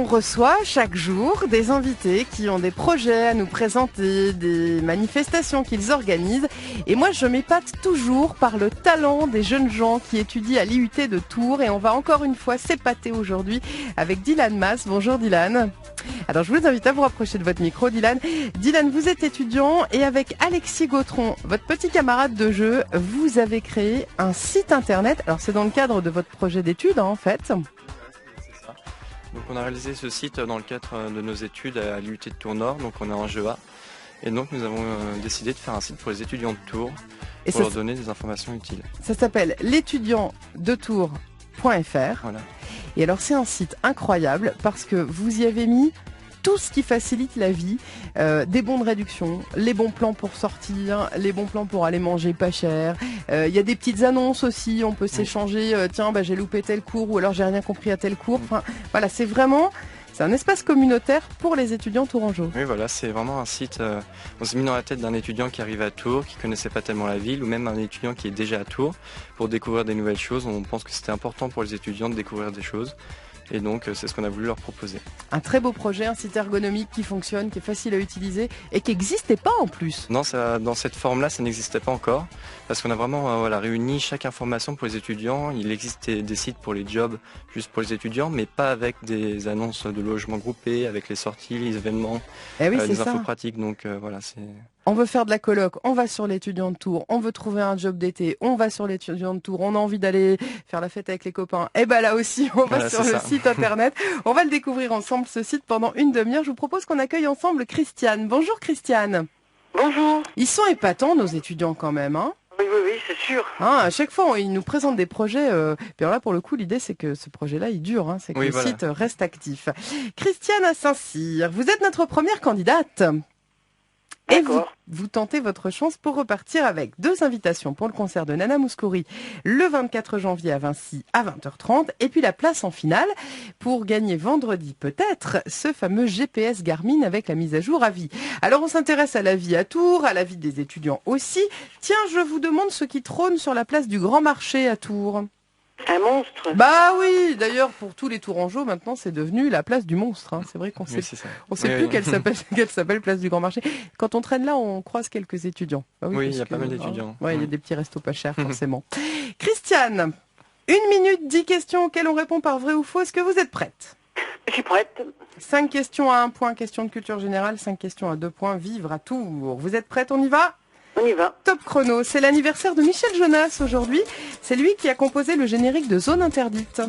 On reçoit chaque jour des invités qui ont des projets à nous présenter, des manifestations qu'ils organisent. Et moi, je m'épate toujours par le talent des jeunes gens qui étudient à l'IUT de Tours. Et on va encore une fois s'épater aujourd'hui avec Dylan Mas. Bonjour Dylan. Alors je vous invite à vous rapprocher de votre micro, Dylan. Dylan, vous êtes étudiant et avec Alexis Gautron, votre petit camarade de jeu, vous avez créé un site internet. Alors c'est dans le cadre de votre projet d'études, en fait. C'est ça. Donc on a réalisé ce site dans le cadre de nos études à l'IUT de Tours Nord, donc on est en GEA. Et donc nous avons décidé de faire un site pour les étudiants de Tours pour leur donner des informations utiles. Ça s'appelle l'étudiantdetours.fr. Voilà. Et alors c'est un site incroyable parce que vous y avez mis tout ce qui facilite la vie, des bons de réduction, les bons plans pour sortir, les bons plans pour aller manger pas cher. Il y a des petites annonces aussi, on peut s'échanger, tiens j'ai loupé tel cours ou alors j'ai rien compris à tel cours. Enfin voilà, c'est un espace communautaire pour les étudiants tourangeaux. Oui, voilà, c'est vraiment un site. On s'est mis dans la tête d'un étudiant qui arrive à Tours, qui connaissait pas tellement la ville, ou même un étudiant qui est déjà à Tours pour découvrir des nouvelles choses. On pense que c'était important pour les étudiants de découvrir des choses. Et donc, c'est ce qu'on a voulu leur proposer. Un très beau projet, un site ergonomique qui fonctionne, qui est facile à utiliser et qui n'existait pas en plus. Non, dans cette forme-là, ça n'existait pas encore. Parce qu'on a vraiment réuni chaque information pour les étudiants. Il existait des sites pour les jobs, juste pour les étudiants, mais pas avec des annonces de logements groupés, avec les sorties, les événements, les infos pratiques. Donc voilà, c'est... On veut faire de la coloc, on va sur l'étudiant de Tours, on veut trouver un job d'été, on va sur l'étudiant de Tours, on a envie d'aller faire la fête avec les copains. Et ben là aussi, on va sur le site internet. On va le découvrir ensemble, ce site, pendant une demi-heure. Je vous propose qu'on accueille ensemble Christiane. Bonjour Christiane. Bonjour. Ils sont épatants, nos étudiants, quand même, hein? Oui, c'est sûr. À chaque fois, ils nous présentent des projets. Puis alors là, pour le coup, l'idée, c'est que ce projet-là, il dure. Hein, c'est que le site reste actif. Christiane à Saint-Cyr, vous êtes notre première candidate. Et vous tentez votre chance pour repartir avec 2 invitations pour le concert de Nana Mouskouri le 24 janvier à Vinci à 20h30 et puis la place en finale pour gagner vendredi peut-être ce fameux GPS Garmin avec la mise à jour à vie. Alors on s'intéresse à la vie à Tours, à la vie des étudiants aussi. Tiens, je vous demande ce qui trône sur la place du Grand Marché à Tours. Un monstre. Bah oui, d'ailleurs pour tous les Tourangeaux maintenant c'est devenu la place du monstre. Hein. C'est vrai qu'on sait plus qu'elle s'appelle place du Grand Marché. Quand on traîne là, on croise quelques étudiants. Bah il y a pas mal d'étudiants. Il y a des petits restos pas chers forcément. Christiane, 1 minute, 10 questions auxquelles on répond par vrai ou faux. Est-ce que vous êtes prête? Je suis prête. 5 questions à 1 point, question de culture générale, 5 questions à 2 points, vivre à Tours. Vous êtes prête? On y va? On y va. Top chrono. C'est l'anniversaire de Michel Jonas aujourd'hui. C'est lui qui a composé le générique de Zone Interdite.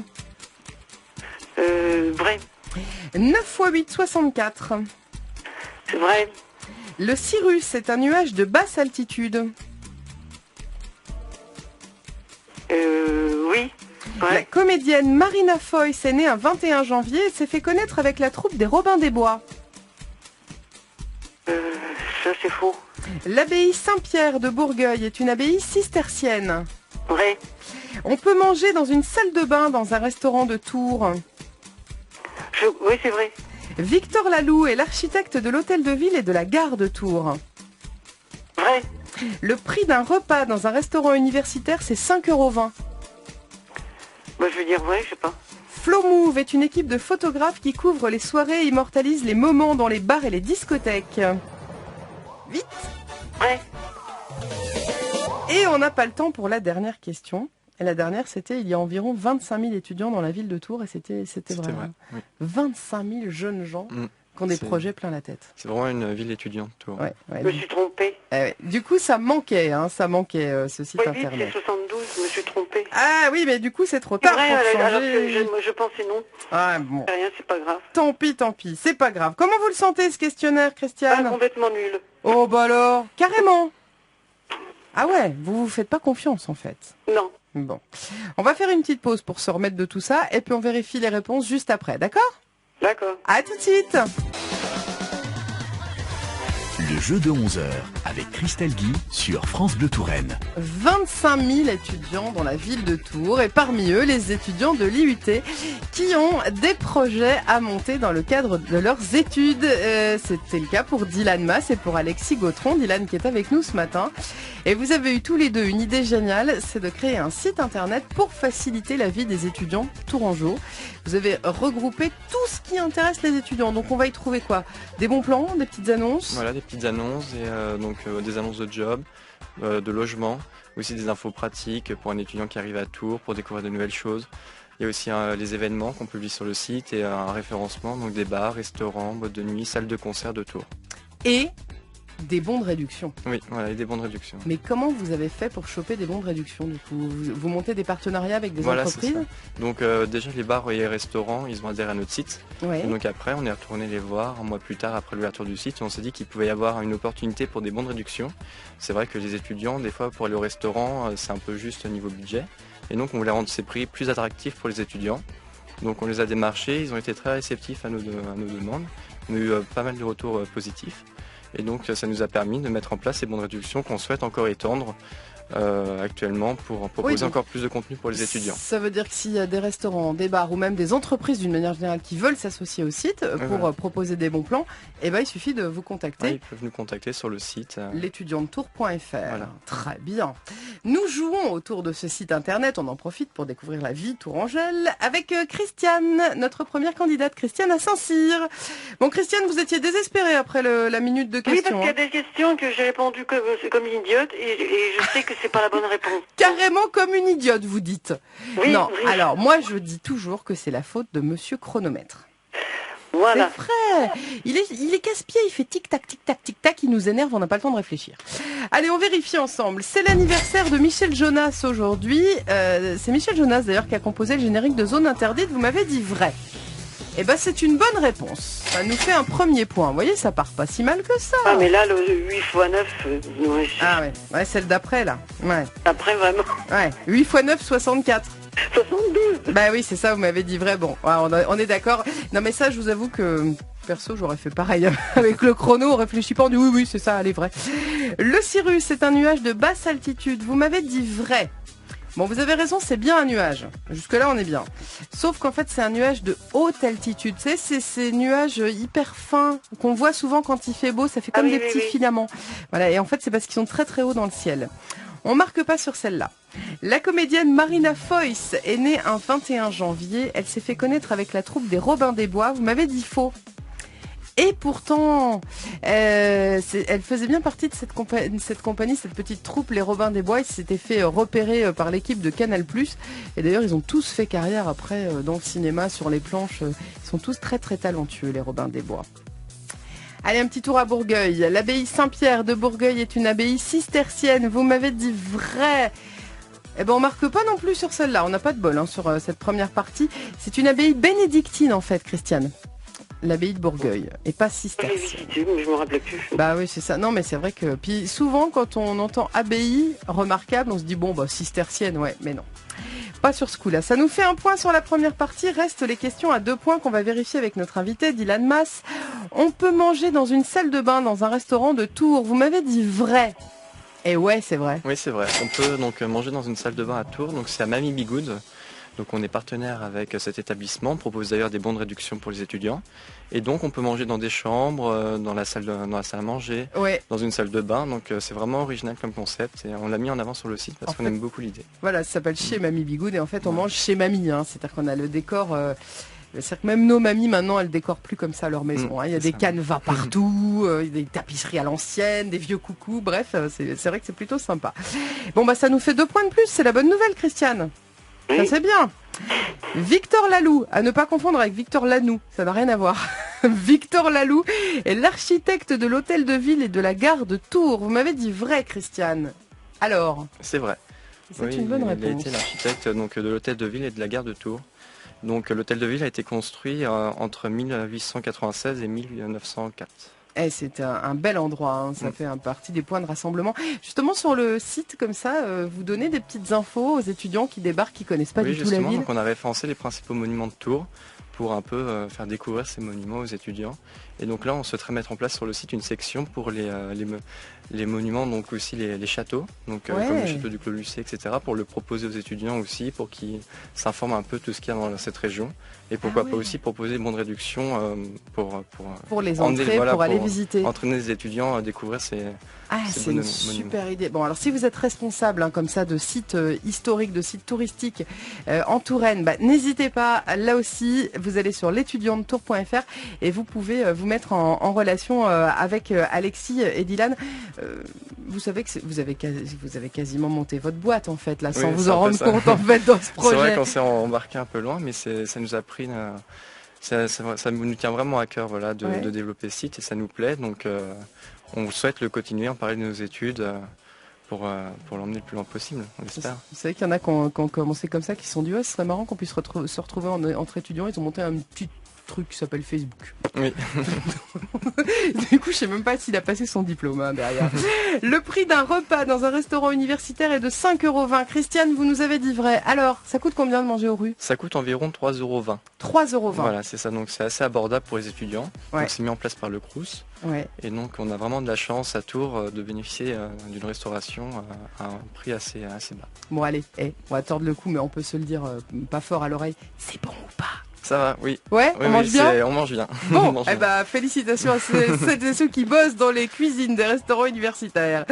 Vrai. 9 x 8, 64. C'est vrai. Le cirrus est un nuage de basse altitude. Oui. Ouais. La comédienne Marina Foïs est née un 21 janvier et s'est fait connaître avec la troupe des Robins des Bois. Ça c'est faux. L'abbaye Saint-Pierre de Bourgueil est une abbaye cistercienne. Vrai. On peut manger dans une salle de bain dans un restaurant de Tours. Oui, c'est vrai. Victor Laloux est l'architecte de l'hôtel de ville et de la gare de Tours. Vrai. Le prix d'un repas dans un restaurant universitaire, c'est 5,20 €. Bah, je veux dire vrai, je sais pas. Flow Move est une équipe de photographes qui couvre les soirées et immortalise les moments dans les bars et les discothèques. Vite. Ouais. Et on n'a pas le temps pour la dernière question. Et la dernière, c'était il y a environ 25 000 étudiants dans la ville de Tours et c'était vrai. Oui. 25 000 jeunes gens qui ont des projets plein la tête. C'est vraiment une ville étudiante, Tours. Ouais, je me suis trompée. Du coup, ça manquait ce site internet. C'est 72, je me suis trompée. Ah oui, mais du coup, c'est trop tard pour changer. Alors que je pensais non. Ah bon. Rien, c'est pas grave. Tant pis, c'est pas grave. Comment vous le sentez, ce questionnaire, Christiane? Complètement nul. Oh bah alors, carrément. Ah ouais, vous faites pas confiance en fait. Non. Bon, on va faire une petite pause pour se remettre de tout ça et puis on vérifie les réponses juste après, d'accord? D'accord. À tout de suite. Le jeu de 11h avec Christelle Guy sur France Bleu Touraine. 25 000 étudiants dans la ville de Tours et parmi eux les étudiants de l'IUT qui ont des projets à monter dans le cadre de leurs études. C'était le cas pour Dylan Mas et pour Alexis Gautron. Dylan qui est avec nous ce matin. Et vous avez eu tous les deux une idée géniale, c'est de créer un site internet pour faciliter la vie des étudiants tourangeaux. Vous avez regroupé tout ce qui intéresse les étudiants. Donc on va y trouver quoi? Des bons plans, des petites annonces? Voilà, des petites annonces et des annonces de job, de logement, aussi des infos pratiques pour un étudiant qui arrive à Tours pour découvrir de nouvelles choses. Il y a aussi les événements qu'on publie sur le site et un référencement, donc des bars, restaurants, boîtes de nuit, salles de concert de Tours. Et des bons de réduction. Oui, voilà, et des bons de réduction. Mais comment vous avez fait pour choper des bons de réduction du coup? Vous montez des partenariats avec des entreprises? Donc déjà les bars et les restaurants, ils ont adhéré à notre site. Ouais. Et donc après, on est retourné les voir un mois plus tard après l'ouverture du site et on s'est dit qu'il pouvait y avoir une opportunité pour des bons de réduction. C'est vrai que les étudiants, des fois pour aller au restaurant, c'est un peu juste au niveau budget. Et donc on voulait rendre ces prix plus attractifs pour les étudiants. Donc on les a démarchés, ils ont été très réceptifs à nos demandes. On a eu pas mal de retours positifs. Et donc ça nous a permis de mettre en place ces bons de réduction qu'on souhaite encore étendre actuellement pour proposer encore plus de contenu pour les étudiants. Ça veut dire que s'il y a des restaurants, des bars ou même des entreprises d'une manière générale qui veulent s'associer au site pour proposer des bons plans, il suffit de vous contacter. Ils peuvent nous contacter sur le site l'étudiantetour.fr. Voilà. Très bien. Nous jouons autour de ce site internet, on en profite pour découvrir la vie tourangelle avec Christiane, notre première candidate, Christiane à Saint-Cyr. Bon Christiane, vous étiez désespérée après la minute de questions. Oui, parce qu'il y a des questions que j'ai répondu comme une idiote et je sais que c'est pas la bonne réponse. Carrément comme une idiote, vous dites. Oui, non, oui. alors moi je dis toujours que c'est la faute de Monsieur Chronomètre. Voilà. C'est vrai. Il est casse-pied, il fait tic-tac, tic-tac, tic-tac, il nous énerve, on n'a pas le temps de réfléchir. Allez, on vérifie ensemble. C'est l'anniversaire de Michel Jonas aujourd'hui. C'est Michel Jonas d'ailleurs qui a composé le générique de Zone Interdite. Vous m'avez dit vrai. Eh ben c'est une bonne réponse. Ça nous fait un premier point. Vous voyez, ça part pas si mal que ça. Ah mais là, le 8 x 9, ouais, Ah ouais, celle d'après là. Ouais. après vraiment. Ouais. 8 x 9, 64. 72. Bah oui, c'est ça, vous m'avez dit vrai. Bon, ouais, on est d'accord. Non mais ça, je vous avoue que perso, j'aurais fait pareil. Avec le chrono, on réfléchit pas, on dit oui, c'est ça, elle est vraie. Le Cirrus, c'est un nuage de basse altitude. Vous m'avez dit vrai. Bon, vous avez raison, c'est bien un nuage. Jusque-là, on est bien. Sauf qu'en fait, c'est un nuage de haute altitude. Tu sais, c'est ces nuages hyper fins qu'on voit souvent quand il fait beau. Ça fait comme des petits filaments. Voilà. Et en fait, c'est parce qu'ils sont très très hauts dans le ciel. On marque pas sur celle-là. La comédienne Marina Foïs est née un 21 janvier. Elle s'est fait connaître avec la troupe des Robins des Bois. Vous m'avez dit faux. Et pourtant, elle faisait bien partie de cette compagnie, cette petite troupe, les Robins des Bois. Ils s'étaient fait repérer par l'équipe de Canal+. Et d'ailleurs, ils ont tous fait carrière après dans le cinéma, sur les planches. Ils sont tous très très talentueux, les Robins des Bois. Allez, un petit tour à Bourgueil. L'abbaye Saint-Pierre de Bourgueil est une abbaye cistercienne. Vous m'avez dit vrai. Eh ben, on marque pas non plus sur celle-là. On n'a pas de bol sur cette première partie. C'est une abbaye bénédictine, en fait, Christiane. L'abbaye de Bourgueil, et pas cistercienne. J'ai visité, mais je me rappelais plus. Bah oui, c'est ça. Non, mais c'est vrai que... Puis souvent, quand on entend abbaye remarquable, on se dit, bon, bah cistercienne, ouais, mais non. Pas sur ce coup-là. Ça nous fait un point sur la première partie. Restent les questions à 2 points qu'on va vérifier avec notre invité, Dylan Mas. On peut manger dans une salle de bain dans un restaurant de Tours. Vous m'avez dit vrai. Et ouais, c'est vrai. Oui, c'est vrai. On peut donc manger dans une salle de bain à Tours. Donc c'est à Mamie Be Good. Donc on est partenaire avec cet établissement. On propose d'ailleurs des bons de réduction pour les étudiants. Et donc on peut manger dans des chambres, dans la salle à manger, dans une salle de bain. Donc c'est vraiment original comme concept. Et on l'a mis en avant sur le site parce qu'on aime beaucoup l'idée. Voilà, ça s'appelle chez Mamie Be Good. Et en fait, on mange chez Mamie. C'est-à-dire qu'on a le décor... C'est-à-dire que même nos mamies, maintenant, elles décorent plus comme ça leur maison. Il y a des canevas partout, des tapisseries à l'ancienne, des vieux coucous. Bref, c'est vrai que c'est plutôt sympa. Bon, bah ça nous fait 2 points de plus. C'est la bonne nouvelle, Christiane. Ça, c'est bien. Victor Laloux, à ne pas confondre avec Victor Lanoux, ça n'a rien à voir. Victor Laloux est l'architecte de l'hôtel de ville et de la gare de Tours. Vous m'avez dit vrai, Christiane. Alors? C'est vrai. C'est une bonne réponse. Il a été l'architecte de l'hôtel de ville et de la gare de Tours. Donc l'hôtel de ville a été construit entre 1896 et 1904. C'est un bel endroit, ça fait partie des points de rassemblement. Justement, sur le site, comme ça, vous donnez des petites infos aux étudiants qui débarquent, qui connaissent pas du tout la ville. Donc on a référencé les principaux monuments de Tours pour un peu faire découvrir ces monuments aux étudiants. Et donc là, on souhaiterait mettre en place sur le site une section pour les monuments, donc aussi les châteaux, donc comme le château du Clos Lucé, etc., pour le proposer aux étudiants aussi, pour qu'ils s'informent un peu de tout ce qu'il y a dans cette région. Et pourquoi pas aussi proposer des bons de réduction pour les entrées, pour aller visiter. Entraîner les étudiants à découvrir ces c'est une super idée. Bon, alors si vous êtes responsable comme ça de sites historiques, de sites touristiques en Touraine, n'hésitez pas, là aussi, vous allez sur l'étudiantetour.fr et vous pouvez vous mettre en relation avec Alexis et Dylan. Vous savez que vous avez quasiment monté votre boîte en fait, là, sans vous en rendre compte en fait dans ce projet. C'est vrai qu'on s'est embarqué un peu loin, mais ça nous a pris... Ça nous tient vraiment à cœur de développer ce site et ça nous plaît. Donc on souhaite le continuer, en parler de nos études pour l'emmener le plus loin possible, on espère. Vous savez qu'il y en a qui ont commencé comme ça, qui se sont dit ce serait marrant qu'on puisse se retrouver entre étudiants. Ils ont monté un petit truc qui s'appelle Facebook. Oui. Du coup, je sais même pas s'il a passé son diplôme derrière. Le prix d'un repas dans un restaurant universitaire est de 5,20 €. Christiane, vous nous avez dit vrai. Alors, ça coûte combien de manger aux rues? Ça coûte environ 3,20 €. 3,20 €. Voilà, c'est ça. Donc c'est assez abordable pour les étudiants. Ouais. Donc c'est mis en place par le Crous. Ouais. Et donc on a vraiment de la chance à Tours de bénéficier d'une restauration à un prix assez bas. Bon allez, on va tordre le cou, mais on peut se le dire pas fort à l'oreille. C'est bon ou pas? Ça va, oui. Ouais, oui, on mange bien. On mange bien. Bon, félicitations à celles et ceux qui bossent dans les cuisines des restaurants universitaires.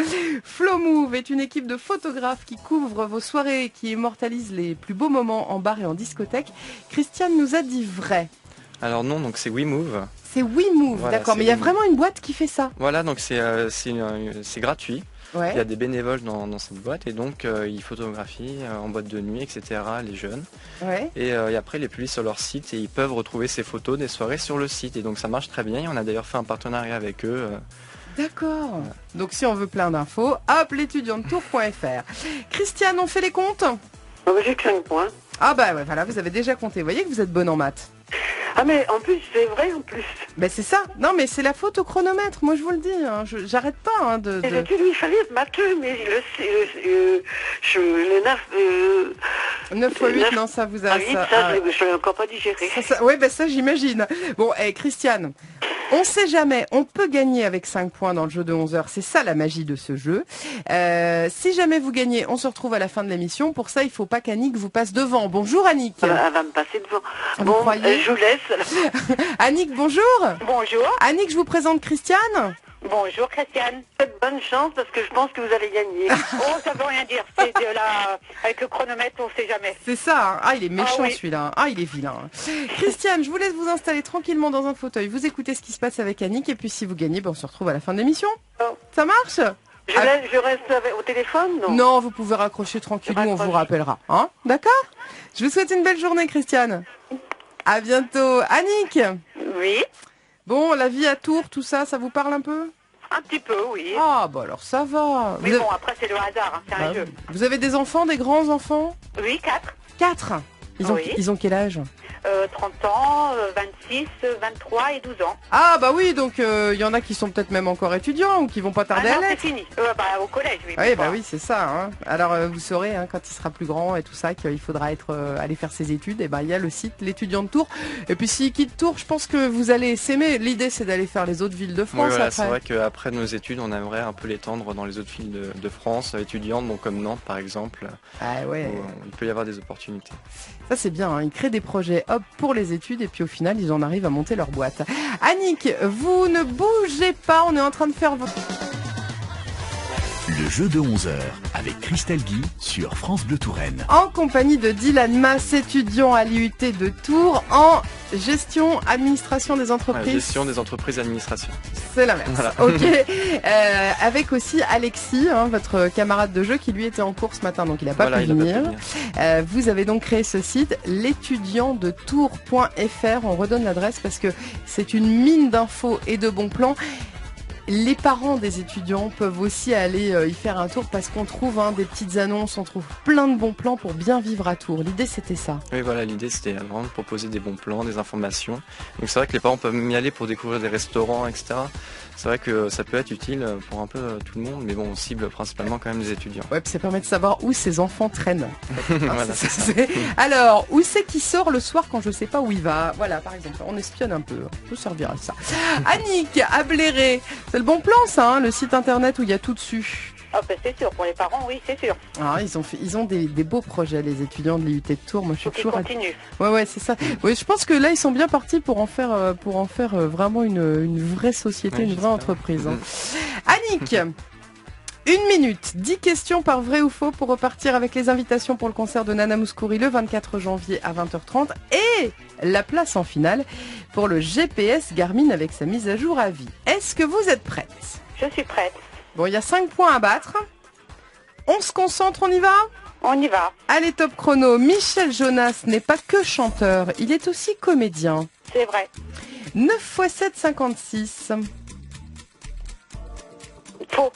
Flow Move est une équipe de photographes qui couvre vos soirées et qui immortalise les plus beaux moments en bar et en discothèque. Christiane nous a dit vrai. Alors non, donc c'est WeMove. C'est WeMove, voilà, d'accord, mais il y a vraiment une boîte qui fait ça. Voilà, donc c'est gratuit. Ouais. Il y a des bénévoles dans cette boîte et donc ils photographient en boîte de nuit, etc. les jeunes. Ouais. Et après ils les publient sur leur site et ils peuvent retrouver ces photos des soirées sur le site. Et donc ça marche très bien. Et on a d'ailleurs fait un partenariat avec eux. D'accord. Voilà. Donc si on veut plein d'infos, hop, l'étudiantetour.fr. Christiane, on fait les comptes? J'ai que 5 points. Ah bah ouais, voilà, vous avez déjà compté. Vous voyez que vous êtes bonne en maths. Ah mais en plus, c'est vrai en plus. Ben c'est ça. Non mais c'est la faute au chronomètre, moi je vous le dis. Hein. J'arrête pas de... Les études, il fallait être matheux, mais le 9 x 8, non, ça vous a... 8, ça, je l'ai encore pas digéré. Oui, ben ça j'imagine. Bon, Christiane, on sait jamais, on peut gagner avec 5 points dans le jeu de 11 heures. C'est ça la magie de ce jeu. Si jamais vous gagnez, on se retrouve à la fin de l'émission. Pour ça, il faut pas qu'Annick vous passe devant. Bonjour Annick. Elle va me passer devant. Vous croyez? Je vous laisse. Annick, bonjour. Bonjour. Annick, je vous présente Christiane. Bonjour Christiane. Bonne chance parce que je pense que vous allez gagner. Oh, ça veut rien dire. C'est de la... Avec le chronomètre, on sait jamais. C'est ça. Hein. Ah, il est méchant oui. celui-là. Ah, il est vilain. Christiane, je vous laisse vous installer tranquillement dans un fauteuil. Vous écoutez ce qui se passe avec Annick et puis si vous gagnez, on se retrouve à la fin de l'émission. Oh. Ça marche? Je reste au téléphone, non? Non, vous pouvez raccrocher tranquillement, on vous rappellera. Hein? D'accord? Je vous souhaite une belle journée, Christiane. À bientôt. Annick? Oui. Bon, la vie à Tours, tout ça, ça vous parle un peu? Un petit peu, oui. Ah, bah alors ça va. Mais bon, après c'est le hasard, hein, c'est un jeu. Vous avez des enfants, des grands enfants? Oui, 4. 4? Ils ont quel âge? 30 ans, 26, 23 et 12 ans. Ah bah oui, donc il y en a qui sont peut-être même encore étudiants ou qui vont pas tarder à l'être. C'est fini. Au collège, oui. Oui, bah oui, c'est ça. Hein. Alors vous saurez, quand il sera plus grand et tout ça, qu'il faudra aller faire ses études. Et ben il y a le site l'étudiant de Tours. Et puis s'il quitte Tours, je pense que vous allez s'aimer. L'idée c'est d'aller faire les autres villes de France. Oui, voilà, après. C'est vrai qu'après nos études, on aimerait un peu l'étendre dans les autres villes de France, étudiantes, donc comme Nantes par exemple. Ah ouais. Où il peut y avoir des opportunités. Ça c'est bien. Hein. Ils créent des projets pour les études et puis au final ils en arrivent à monter leur boîte. Annick, vous ne bougez pas, on est en train de faire votre... Le jeu de 11 heures avec Christelle Guy sur France Bleu Touraine. En compagnie de Dylan Mas, étudiant à l'IUT de Tours en gestion, administration des entreprises. Gestion des entreprises, administration. C'est la même. Voilà. Ok. Avec aussi Alexis, votre camarade de jeu qui lui était en cours ce matin, donc il n'a pas pu venir. Vous avez donc créé ce site, l'étudiantdetours.fr. On redonne l'adresse parce que c'est une mine d'infos et de bons plans. Les parents des étudiants peuvent aussi aller y faire un tour parce qu'on trouve des petites annonces, on trouve plein de bons plans pour bien vivre à Tours. L'idée c'était ça. Oui voilà, l'idée c'était vraiment de proposer des bons plans, des informations. Donc c'est vrai que les parents peuvent y aller pour découvrir des restaurants, etc. c'est vrai que ça peut être utile pour un peu tout le monde, mais bon, on cible principalement quand même les étudiants. Ouais, puis ça permet de savoir où ces enfants traînent. Voilà, Alors, où c'est qui sort le soir quand je sais pas où il va? Voilà, par exemple, on espionne un peu, on peut servir à ça. Annick, à Bléré, c'est le bon plan ça, hein, le site internet où il y a tout dessus. Ah ben c'est sûr, pour les parents, oui, c'est sûr. Ah, ils ont des beaux projets, les étudiants de l'IUT de Tours. Moi, je suis toujours. Continue. Ouais, c'est ça. Oui, je pense que là, ils sont bien partis pour en faire vraiment une vraie société, une vraie entreprise. Hein. Annick, 1 minute, 10 questions par vrai ou faux pour repartir avec les invitations pour le concert de Nana Mouskouri le 24 janvier à 20h30 et la place en finale pour le GPS Garmin avec sa mise à jour à vie. Est-ce que vous êtes prête? Je suis prête. Bon, il y a 5 points à battre. On se concentre, on y va? On y va. Allez, top chrono. Michel Jonas n'est pas que chanteur, il est aussi comédien. C'est vrai. 9 x 7, 56. Faux.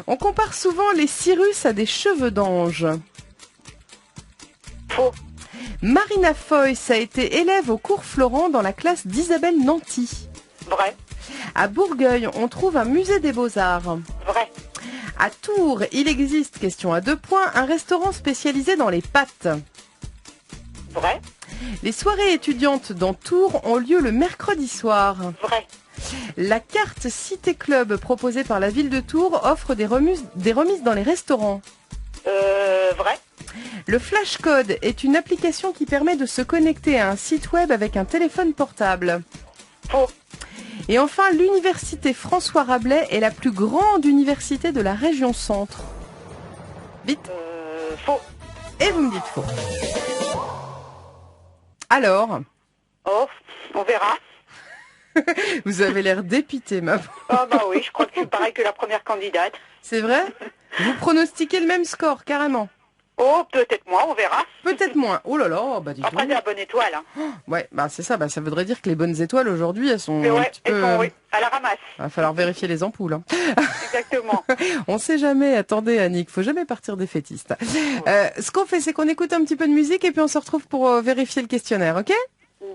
On compare souvent les Cyrus à des cheveux d'ange. Faux. Marina Foïs a été élève au cours Florent dans la classe d'Isabelle Nanty. Vrai. À Bourgueil, on trouve un musée des beaux-arts. Vrai. À Tours, il existe, question à 2 points, un restaurant spécialisé dans les pâtes. Vrai. Les soirées étudiantes dans Tours ont lieu le mercredi soir. Vrai. La carte Cité Club proposée par la ville de Tours offre des remises dans les restaurants. Vrai. Le Flashcode est une application qui permet de se connecter à un site web avec un téléphone portable. Faux. Et enfin, l'université François Rabelais est la plus grande université de la région centre. Vite. Faux. Et vous me dites faux. Alors? Oh, on verra. Vous avez l'air dépité, ma pauvre. Ah bah oui, je crois que c'est pareil que la première candidate. C'est vrai? Vous pronostiquez le même score, carrément? Oh, peut-être moins, on verra. Peut-être moins. Oh là là, bah dis donc. Après, c'est la bonne étoile. Hein. Ouais, bah c'est ça, bah ça voudrait dire que les bonnes étoiles aujourd'hui, elles sont Mais ouais, un petit peu... oui, à la ramasse. Va falloir vérifier les ampoules. Hein. Exactement. On sait jamais, attendez Annick, faut jamais partir défaitiste. Ce qu'on fait, c'est qu'on écoute un petit peu de musique et puis on se retrouve pour vérifier le questionnaire, ok?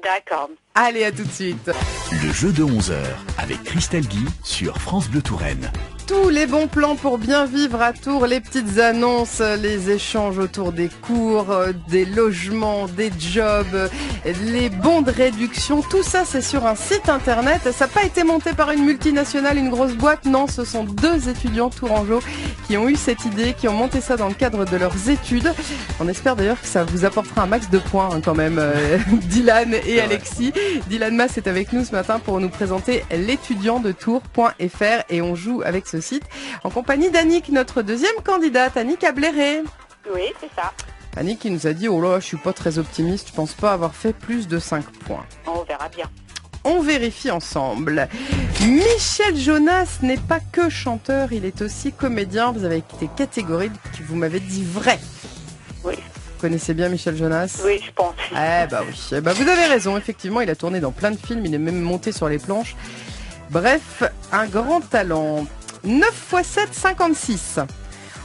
D'accord. Allez, à tout de suite. Le jeu de 11h avec Christelle Guy sur France Bleu Touraine. Tous les bons plans pour bien vivre à Tours, les petites annonces, les échanges autour des cours, des logements, des jobs, les bons de réduction, tout ça c'est sur un site internet. Ça n'a pas été monté par une multinationale, une grosse boîte, non, ce sont 2 étudiants tourangeaux qui ont eu cette idée, qui ont monté ça dans le cadre de leurs études. On espère d'ailleurs que ça vous apportera un max de points hein, quand même, Dylan et Alexis. Dylan Mas est avec nous ce matin pour nous présenter l'étudiant de Tours.fr et on joue avec ce site en compagnie d'Annick, notre deuxième candidate, Annick à Bléré. Oui, c'est ça. Annick qui nous a dit, oh là, je suis pas très optimiste, je pense pas avoir fait plus de 5 points. On verra bien. On vérifie ensemble. Michel Jonas n'est pas que chanteur, il est aussi comédien. Vous avez été catégorique, vous m'avez dit vrai. Oui. Vous connaissez bien Michel Jonas? Oui, je pense. Eh bah oui, eh bah vous avez raison, effectivement, il a tourné dans plein de films, il est même monté sur les planches. Bref, un grand talent. 9 x 7, 56.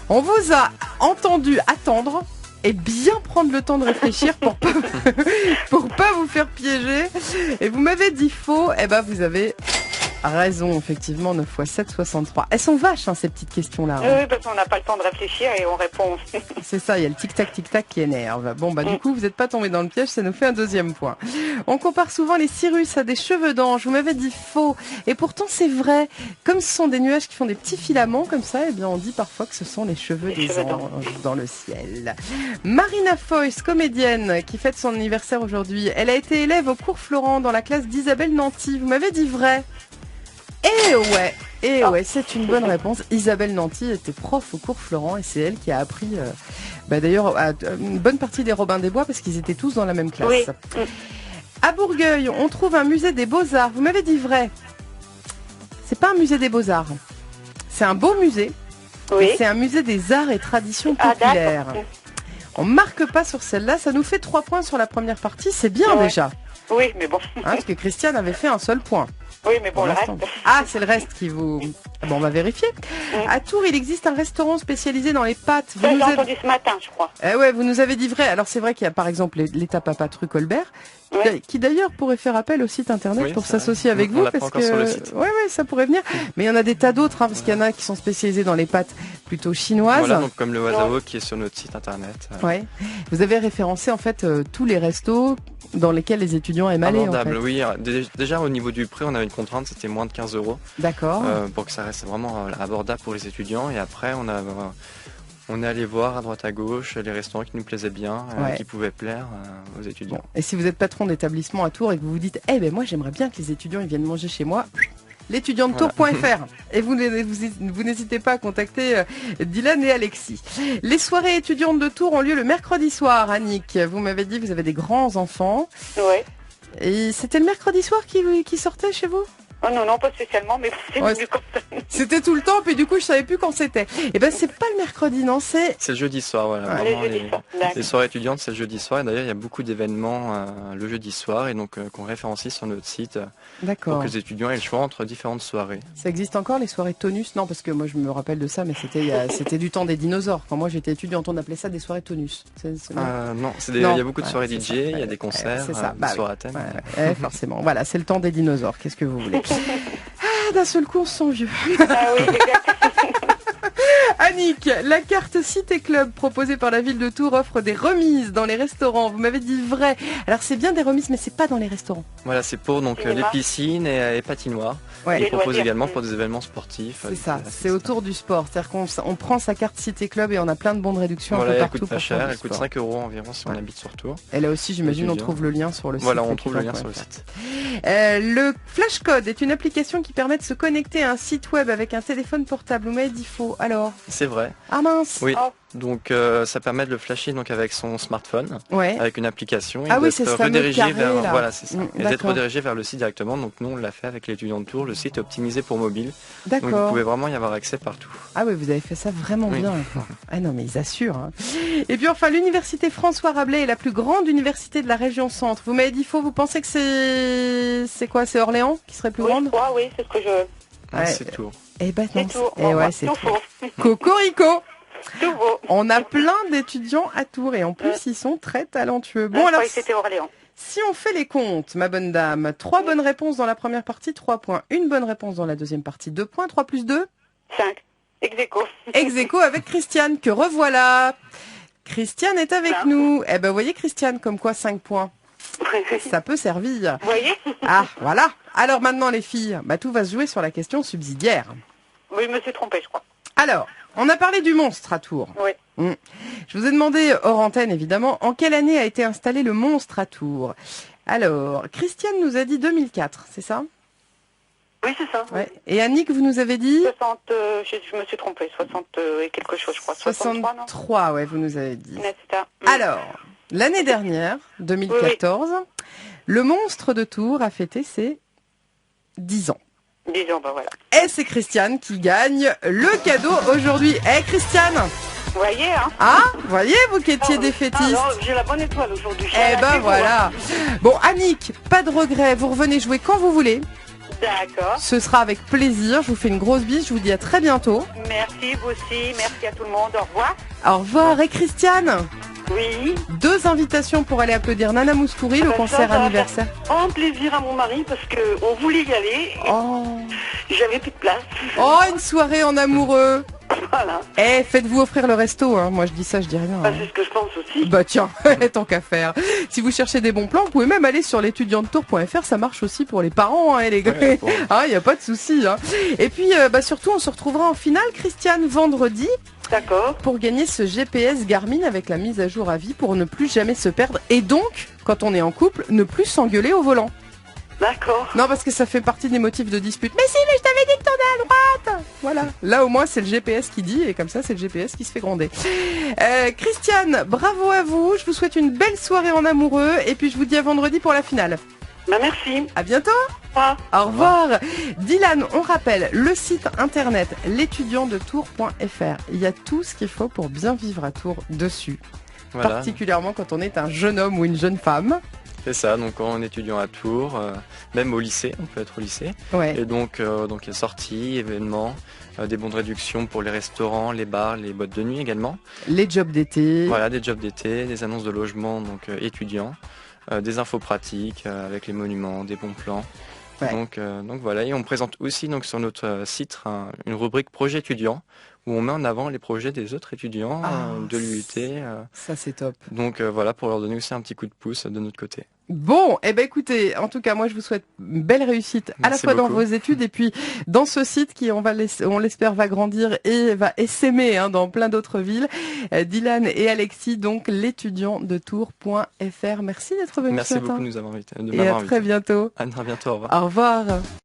On vous a entendu attendre et bien prendre le temps de réfléchir pour pas vous faire piéger. Et vous m'avez dit faux, et ben vous avez raison, effectivement, 9 x 7, 63. Elles sont vaches, hein, ces petites questions-là. Hein. Oui, parce qu'on n'a pas le temps de réfléchir et on répond. C'est ça, il y a le tic-tac qui énerve. Bon, bah du coup, vous n'êtes pas tombé dans le piège, ça nous fait un 2e point. On compare souvent les Cyrus à des cheveux d'ange. Vous m'avez dit faux. Et pourtant, c'est vrai. Comme ce sont des nuages qui font des petits filaments comme ça, eh bien, on dit parfois que ce sont les cheveux des anges dans le ciel. Marina Foïs, comédienne, qui fête son anniversaire aujourd'hui. Elle a été élève au cours Florent dans la classe d'Isabelle Nanty. Vous m'avez dit vrai. Et ouais, c'est une bonne réponse. Isabelle Nanty était prof au cours Florent et c'est elle qui a appris d'ailleurs une bonne partie des Robins des Bois parce qu'ils étaient tous dans la même classe. Oui. À Bourgueil, on trouve un musée des Beaux-Arts. Vous m'avez dit vrai. C'est pas un musée des Beaux-Arts. C'est un beau musée. Oui. C'est un musée des arts et traditions populaires. On marque pas sur celle-là. Ça nous fait 3 points sur la première partie. C'est bien déjà. Oui, mais bon. Hein, parce que Christiane avait fait un seul point. Oui, mais bon, le reste. Ah, c'est le reste qui vous... Bon, on va vérifier. À Tours, il existe un restaurant spécialisé dans les pâtes. J'ai entendu ce matin, je crois. Ouais, vous nous avez dit vrai. Alors c'est vrai qu'il y a par exemple l'étape à pâtes rue Colbert, qui d'ailleurs pourrait faire appel au site internet pour s'associer avec vous, parce que sur le site. Ouais, ça pourrait venir. Mais il y en a des tas d'autres, parce qu'il y en a qui sont spécialisés dans les pâtes plutôt chinoises. Voilà, donc comme le Wazao qui est sur notre site internet. Ouais. Vous avez référencé en fait tous les restos dans lesquels les étudiants aiment aller. Abordable, en fait. oui. Déjà au niveau du prix, on avait une contrainte, c'était moins de 15 €. D'accord. Pour que ça reste vraiment abordable pour les étudiants. Et après, on est allé voir à droite à gauche les restaurants qui nous plaisaient bien, qui pouvaient plaire aux étudiants. Bon. Et si vous êtes patron d'établissement à Tours et que vous vous dites, moi j'aimerais bien que les étudiants ils viennent manger chez moi, l'étudiantetour.fr et vous n'hésitez pas à contacter Dylan et Alexis. Les soirées étudiantes de Tours ont lieu le mercredi soir, Annick. Vous m'avez dit que vous avez des grands enfants. Ouais. Et c'était le mercredi soir qui sortait chez vous? Oh non, pas spécialement, mais c'est venu comme ça. C'était tout le temps, puis du coup, je savais plus quand c'était. Et ben, c'est pas le mercredi, non, c'est le jeudi soir, voilà. Vraiment, les soirées étudiantes, c'est le jeudi soir. Et d'ailleurs, il y a beaucoup d'événements le jeudi soir, et donc qu'on référencie sur notre site. D'accord. Pour que les étudiants aient le choix entre différentes soirées. Ça existe encore, les soirées tonus? Non, parce que moi, je me rappelle de ça, mais c'était du temps des dinosaures. Quand moi, j'étais étudiante, on appelait ça des soirées tonus. Non, il y a beaucoup de soirées DJ, il y a des concerts, des soirées à thème. Forcément. Voilà, c'est le temps des dinosaures. Qu'est-ce que vous voulez? D'un seul coup, on se sent vieux. Ah oui, exactement. Annick, la carte Cité Club proposée par la ville de Tours offre des remises dans les restaurants. Vous m'avez dit vrai. Alors c'est bien des remises, mais c'est pas dans les restaurants. Voilà, c'est pour donc les piscines et patinoires. Ouais. On propose également pour des événements sportifs. C'est ça, c'est autour du sport. C'est-à-dire qu'on prend sa carte Cité Club et on a plein de bons de réduction un peu partout. Elle coûte pas cher, elle coûte 5 € environ si on habite sur Tours. Et là aussi, j'imagine, on trouve le lien sur le site. Voilà, on trouve le lien sur le site. Le Flashcode est une application qui permet de se connecter à un site web avec un téléphone portable. Vous m'avez dit faux. Alors? C'est vrai. Ah mince. Oui. Donc ça permet de le flasher donc avec son smartphone, avec une application et d'être redirigé d'être redirigé vers le site directement. Donc nous on l'a fait avec l'étudiant de Tours. Le site est optimisé pour mobile. D'accord. Donc vous pouvez vraiment y avoir accès partout. Ah oui, vous avez fait ça vraiment bien. Ah non mais ils assurent. Hein. Et puis enfin l'université François Rabelais est la plus grande université de la région Centre. Vous m'avez dit faux. Vous pensez que c'est quoi? C'est Orléans qui serait plus grande? Oui, c'est ce que je. C'est Tours. Eh ben non. C'est Tours. C'est Tours. Cocorico. Tout beau. On a plein d'étudiants à Tours et en plus ils sont très talentueux. Bon alors, c'était Orléans. Si on fait les comptes, ma bonne dame, 3 bonnes réponses dans la première partie, 3 points. Une bonne réponse dans la deuxième partie, 2 points. 3 plus 2 5. Ex-aequo. Ex-aequo avec Christiane, que revoilà. Christiane est avec nous. Eh ben, vous voyez Christiane, comme quoi 5 points. Ça peut servir. Vous voyez? Ah, voilà. Alors maintenant les filles, tout va se jouer sur la question subsidiaire. Oui, je me suis trompée, je crois. Alors, on a parlé du monstre à Tours. Oui. Je vous ai demandé, hors antenne évidemment, en quelle année a été installé le monstre à Tours? Alors, Christiane nous a dit 2004, c'est ça? Oui, c'est ça. Ouais. Et Annick, vous nous avez dit 60, je me suis trompée, 60 et quelque chose, je crois. 63, ouais, vous nous avez dit. Ça. Alors, l'année dernière, 2014, le monstre de Tours a fêté ses 10 ans. 10 ans, voilà. Et c'est Christiane qui gagne le cadeau aujourd'hui. Christiane, vous voyez, hein? Ah, voyez, vous qui étiez défaitiste. J'ai la bonne étoile aujourd'hui. Voilà. Bon, Annick, pas de regret, vous revenez jouer quand vous voulez. D'accord. Ce sera avec plaisir, je vous fais une grosse bise, je vous dis à très bientôt. Merci, vous aussi, merci à tout le monde, au revoir. Au revoir, et Christiane? Oui. 2 invitations pour aller applaudir Nana Mouskouri, le concert anniversaire. Un plaisir à mon mari parce qu'on voulait y aller. J'avais plus de place. Une soirée en amoureux. Voilà. Faites-vous offrir le resto, hein. Moi je dis ça, je dis rien. C'est ce que je pense aussi. Tiens, tant qu'à faire. Si vous cherchez des bons plans, vous pouvez même aller sur l'étudiantetour.fr, ça marche aussi pour les parents, les gars. Il n'y a pas de souci. Hein. Et puis surtout, on se retrouvera en finale, Christiane, vendredi. D'accord. Pour gagner ce GPS Garmin avec la mise à jour à vie pour ne plus jamais se perdre. Et donc, quand on est en couple, ne plus s'engueuler au volant. D'accord. Non, parce que ça fait partie des motifs de dispute. Mais si, mais je t'avais dit que tournais à droite. Voilà. Là, au moins, c'est le GPS qui dit, et comme ça, c'est le GPS qui se fait gronder. Christiane, bravo à vous. Je vous souhaite une belle soirée en amoureux. Et puis, je vous dis à vendredi pour la finale. Merci. À bientôt. Au revoir. Dylan, on rappelle le site internet l'étudiantdetours.fr. Il y a tout ce qu'il faut pour bien vivre à Tours dessus. Voilà. Particulièrement quand on est un jeune homme ou une jeune femme. C'est ça, donc en étudiant à Tours, même au lycée, on peut être au lycée. Ouais. Et donc il y a sorties, événements, des bons de réduction pour les restaurants, les bars, les boîtes de nuit également. Les jobs d'été. Voilà, des jobs d'été, des annonces de logement donc étudiants, des infos pratiques avec les monuments, des bons plans. Ouais. Donc voilà, et on présente aussi donc sur notre site une rubrique projet étudiant où on met en avant les projets des autres étudiants de l'UIT. Ça c'est top. Donc voilà, pour leur donner aussi un petit coup de pouce de notre côté. Bon, eh ben écoutez, en tout cas, moi je vous souhaite une belle réussite à la fois dans vos études et puis dans ce site qui, on l'espère, va grandir et va essaimer dans plein d'autres villes. Dylan et Alexis, donc l'étudiant de Tours.fr. Merci d'être venus ce matin. Merci beaucoup de nous avoir invités. Et à très bientôt. À très bientôt, au revoir. Au revoir.